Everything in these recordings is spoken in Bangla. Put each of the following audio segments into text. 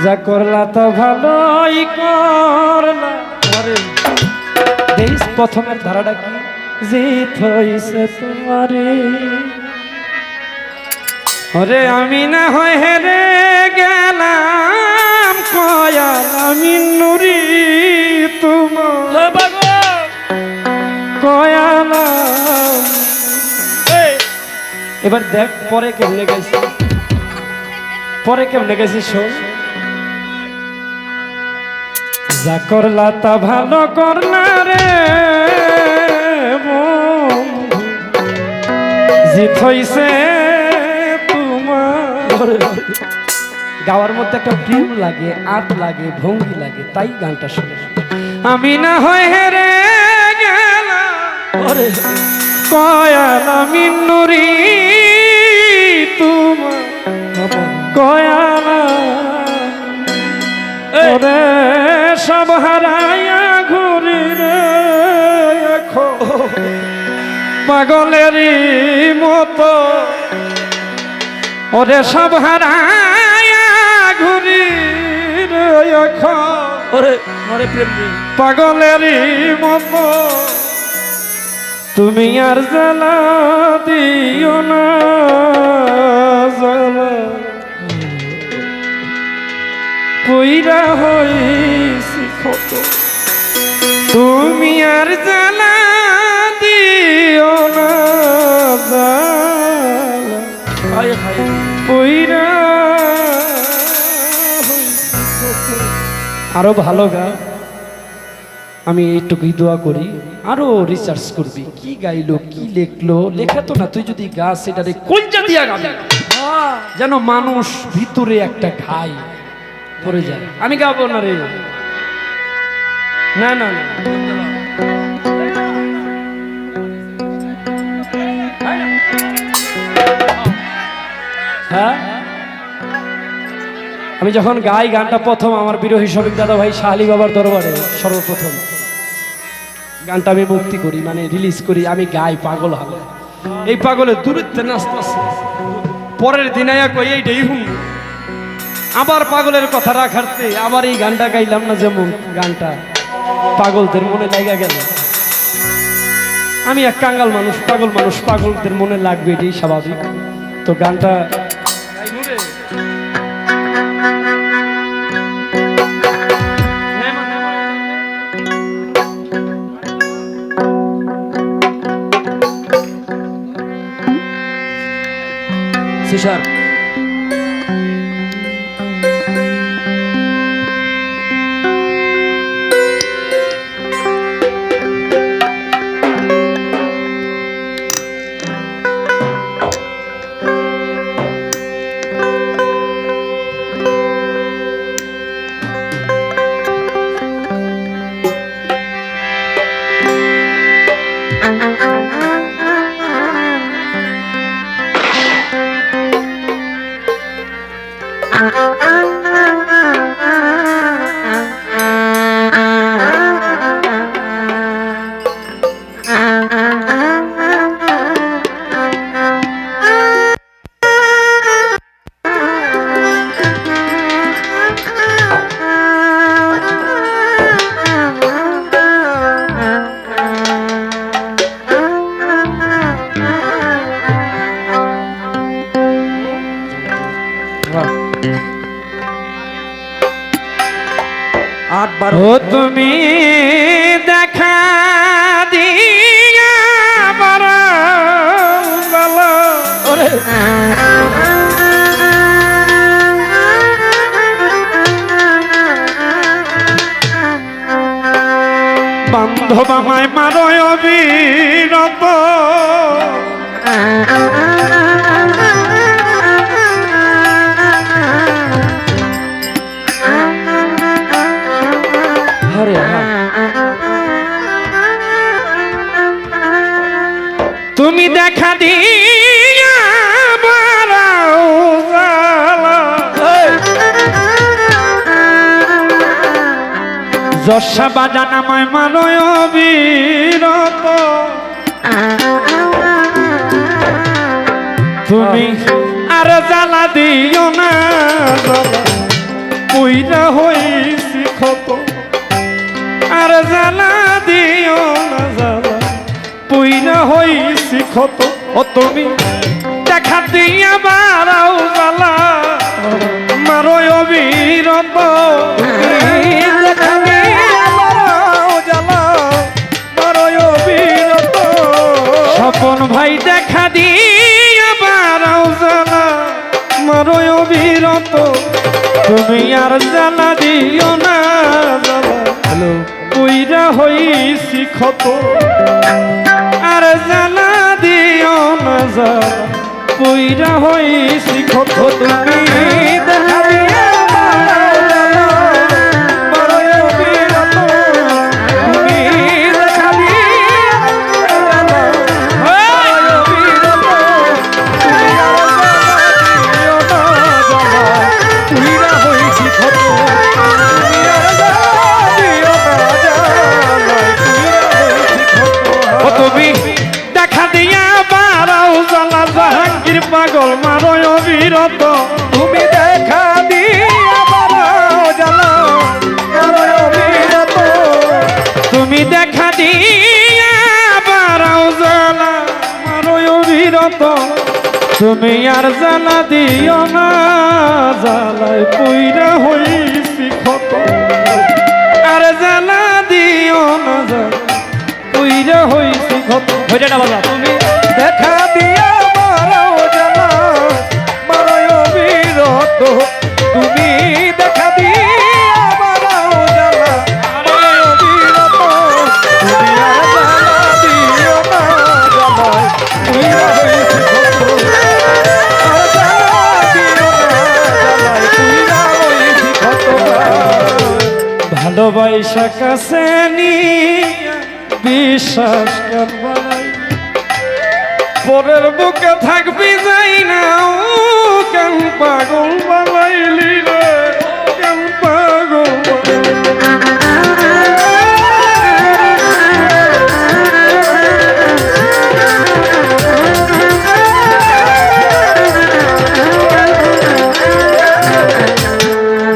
যা করলা তো ভালোই করলা। দেশ প্রথমের ধারাটা কি? জিত হইছে তোমারে। ওরে আমি না হয় হেরে গেলাম কয়াল আমি নুরি তোমার কয়ালাম। এবার দেখ পরে কেমনে গেছি, পরে কেমনে গেছি শোন। যা করলা তা ভালো করলা রে বন্ধু, জিত হইছে তোমার। গাওয়ার মধ্যে একটা প্রেম লাগে, আট লাগে, ভঙ্গি লাগে, তাই গানটা শুনে। আমি না হয় হেরে গেলাম কয়াল আমি নুরি তোমার কয়ালা। ওরে সব হারাইয়া ঘুরি রে পাগলেরই মতো। ওরে সব হারাইয়া ঘুরি রে পাগলেরই মতো। তুমি আর জ্বালা দিও না জ্বালা, পইরা হইছি কত। তুমি আর জ্বালা দিও না জ্বালা, পইরা আরো ভালো গা। আমি এইটুকুই দোয়া করি, আরো রিসার্চ করবি কি গাইলো কি লেখলো। লেখা তো না, তুই যদি গাছ সেটারে কলজা দিয়া গাবি যেন মানুষ ভিতরে একটা ঘাই পড়ে যায়। আমি গাবো না রে, না না না। হ্যাঁ, আমি যখন গাই গানটা প্রথম আমার বিরোহী শফিক দাদা ভাই শাহ আলী বাবার দরবারে সর্বপ্রথম গানটা আমি মুক্তি করি, মানে রিলিজ করি। আমি গাই পাগল হবে, এই পাগলের দূরত্বে নাচতেছে। পরের দিন আয়া কই এইটাই হুম, আবার পাগলের কথা রাখারতে আবার এই গানটা গাইলাম না, যেমন গানটা পাগলদের মনে লাগা গেল। আমি এক কাঙ্গাল মানুষ, পাগল মানুষ, পাগলদের মনে লাগবে, এটাই স্বাভাবিক। তো গানটা সিসার ও তুমি দেখা দিয়া বান্ধব আমায় মারয় অবিরত। তুমি দেখা দিয়া বাড়াও যশা বাজান আমায় মানয় অবিরত। তুমি আর জ্বালা দিও না পুইরা হইছি ক্ষত আর জ্বালা দিও না জ্বালা পুইরা হইছি ক্ষত ও তুমি দেখা দিয়া বারাও জ্বালা মারো অবিরত দেখা দিয়া বারাও জ্বালা মারো অবিরত স্বপন ভাই দেখা দিয়া বারাও জ্বালা মারো অবিরত তুমি আর জ্বালা দিও না জ্বালা পুইরা হইছি ক্ষত আর জ্বালা দিও না জ্বালা পুইরা হইছি ক্ষত তুমি দেখা দিয়া বারাও জ্বালা মারো অবিরত তুমি দেখা দিয়া জ্বালা মারো অবিরত তুমি আর জ্বালা দিও না জ্বালা পুইরা হইছি ক্ষত তুমি আর জ্বালা দিও না জ্বালা পুইরা হইছি ক্ষত ও তুমি দেখা দিয়া বারাও জ্বালা জাহাঙ্গীর পাগল মারো অবিরত তুমি দেখা দিয়া বারাও জ্বালা মারো অবিরত তুমি দেখা দিয়া বারাও জ্বালা মারো অবিরত তুমি আর জ্বালা দিও না জ্বালায় পুইরা হইছি ক্ষত আর জ্বালা দিও না জ্বালা পুইরা হইছি ক্ষত হইটা না বাবা তুমি দেখা দিয়া বারাও জ্বালা মারো অবিরত তুমি দেখা দিয়া বারাও জ্বালা মারো অবিরত তুমি আর জ্বালা দিও না জ্বালায় পুইরা হইছি ক্ষত আর জ্বালা দিও না জ্বালায় পুইরা হইছি ক্ষত ভালোবাসা কাছে নিয়া বিশ্বাস করবাই পরের বুকে থাকবি যাই না কেন পাগল বানাইলি রে কেন পাগল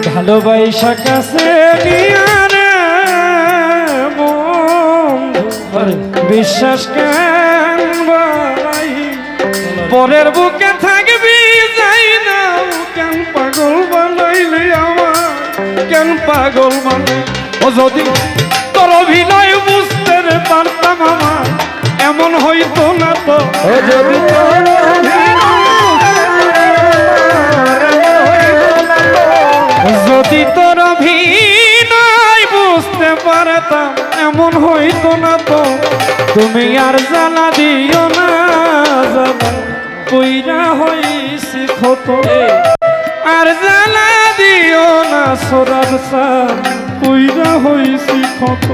ভালোবাসা কাছে নিয়া বিশ্বাস কেন বাড়াই পরের বুকে থাকবি যাই না কেন পাগল বানাইলি আমার কেন পাগল বানাই ও যদি তোর অভিনয় বুঝতে পারতাম আমার এমন হইতো না তো ও যদি যদি তোর অভিনয় বুঝতে পারতাম এমন হইতো না তো তুমি আর জ্বালা দিও না জ্বালা পুইরা হইছি ক্ষত আর জ্বালা দিও না সোরার সার পুইরা হইছি ক্ষত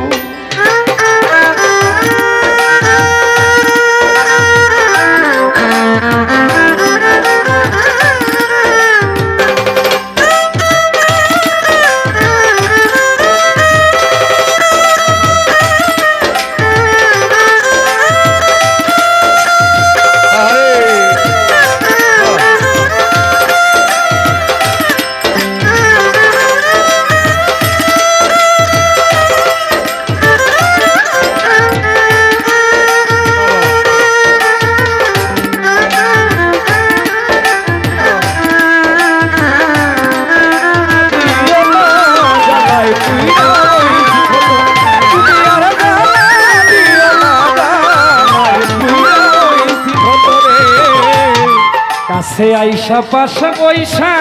কাছে আইসা পাশে বৈশা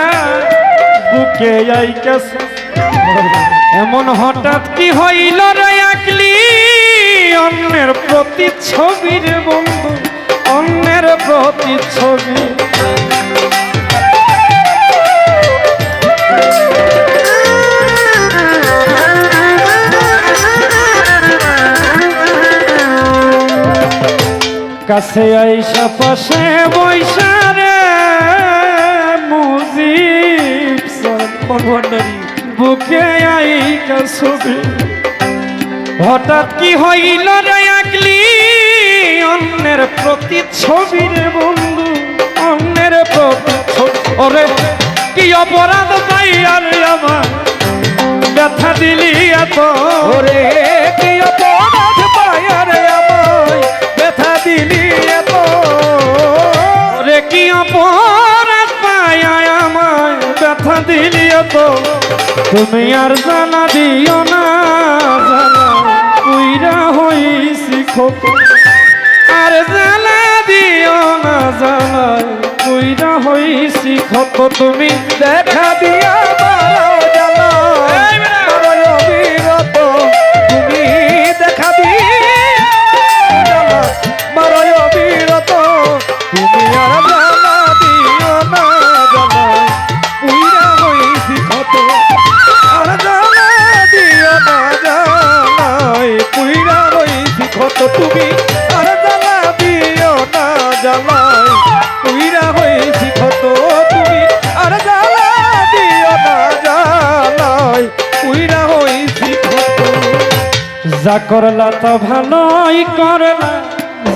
বুকে আইকাছে এমন হঠাৎ কি হইল রে আকলি অন্যের প্রতিচ্ছবির বন্ধু অন্যের প্রতিচ্ছবি কাছে আইসা পাশে বৈশা রে মুজিব বুকে আইকা ছবি হঠাৎ কি হইল রে আকলি অন্যের প্রতিচ্ছবি রে বন্ধু অন্যের প্রতিচ্ছবি ওরে কি অপরাধ পাই আর আমার ব্যথা দিলি এত ওরে কি অপরাধ পাই আর আমায় ব্যথা দিলি এত ওরে কি অপরাধ পাই আমায় ব্যথা দিলি এত তুমি আর জানা দিও না জানা পুইরা হইছি ক্ষত আর জানা দিও না জানা পুইরা হইছি ক্ষত তুমি দেখা দিয়া বারাও জ্বালা মারয় অবিরত তুমি দেখা দিয়া জ্বালা মারয় অবিরত তুমি আর জ্বালা দিও না জ্বালা পুইরা হইছি ক্ষত আর জ্বালা দিও না জ্বালাই পুইরা হইছি ক্ষত তুমি আর জ্বালা দিও না জ্বালাই পুইরা হইছি ক্ষত তুমি আর জ্বালা দিও না জ্বালাই পুইরা হইছি ক্ষত যা করলা তো ভালোই করলা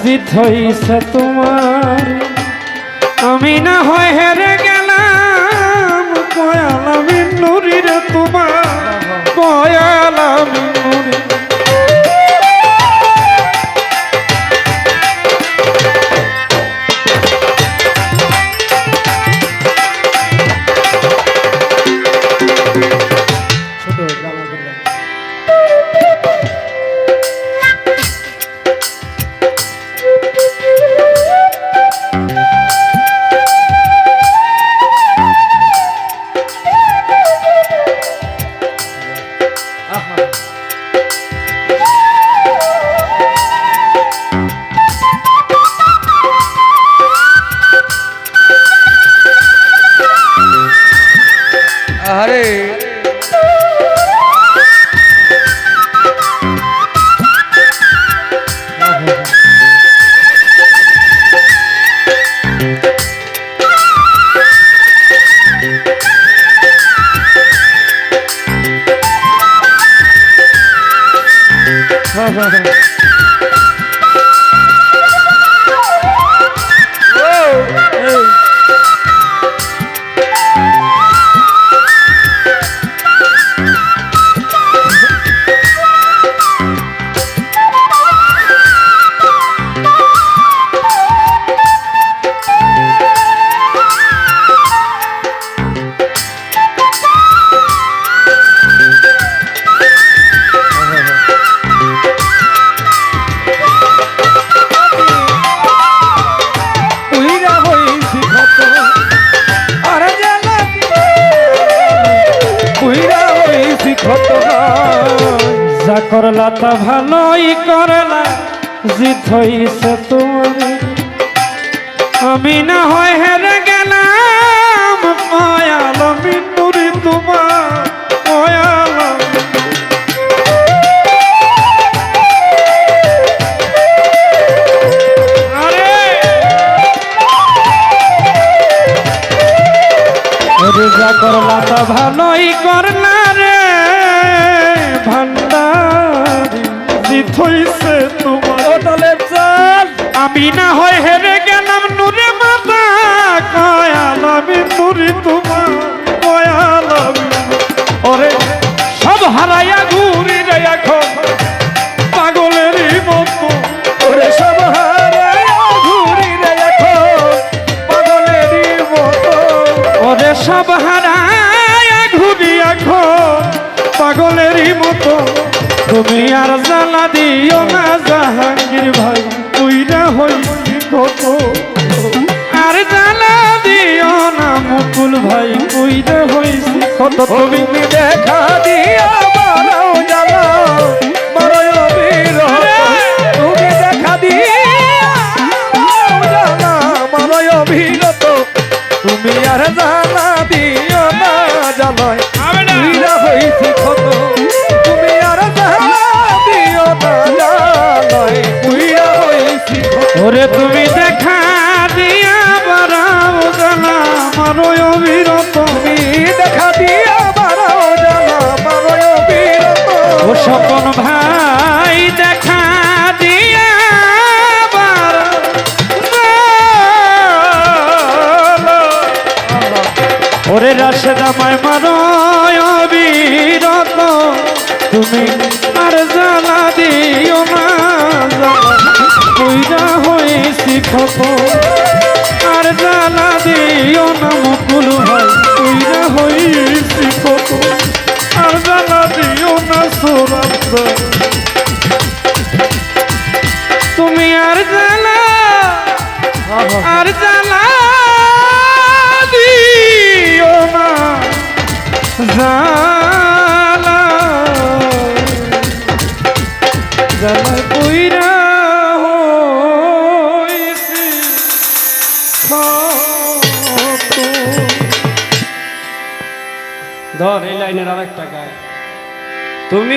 জিত হইছে তোমার আমি না হয় হেরে গেলাম কয়ালামি নুরির তোমার কয়ালামি নুরি আরে যা করলা তা ভালোই করলা জিত হইছে তোমার আমি না হয় হেরে গেলাম কয়ালামি নুরি তোমার কয়ালামি যা করলা তা ভালোই করলা রে ভান্ডারি জিত হইছে তোমার ওটলে চাল আমি না হয় হেরে গেলাম নুরে মাতা কয়ালামি নুরি তোমার কয়ালামি ওরে সব হারাইয়া ঘুরি রে এখন পাগলেরই মতো ওরে সব হারায়া ঘুরি রে এখন পাগলেরই মতো ওরে সব হারাইয়া ঘুরি এখন পাগলেরই মতো তুমি আর জ্বালা দিও না জাহাঙ্গীর ভাই পুইরা হইছি কত আর জ্বালা দিও না মুকুল ভাই পুইরা হইছি কত তুমি দেখা দিয়া বারাও জ্বালা মারয় অবিরত তুমি দেখা দিয়া জ্বালা মারয় অবিরত তুমি আর জ্বালা দিও না জ্বালায় পুইরা হইছি ক্ষত তুমি আর জ্বালা দিও না জ্বালায় পুইরা হইছি ক্ষত ওরে তুমি দেখা দিয়া বারাও জ্বালা মারয় অবিরত তুমি দেখা দিয়া বারাও জ্বালা মারয় অবিরত ও স্বপন ভাই দেখা দিয়া বারাও জ্বালা। ওরে রাস আমায় মারো অবিরত তুমি আর জ্বালা দিও না কইরা হয়েছি ক্ষত আর জ্বালা দিও না মুকুল ভাই কইরা হয়েছি ক্ষত আর জ্বালা দিও না সুরাত তুমি আর জ্বালা দিও না জ্বালা জ্বালায় কইরা হইছি ক্ষত। ধর এই লাইনের আর একটা গায় তুমি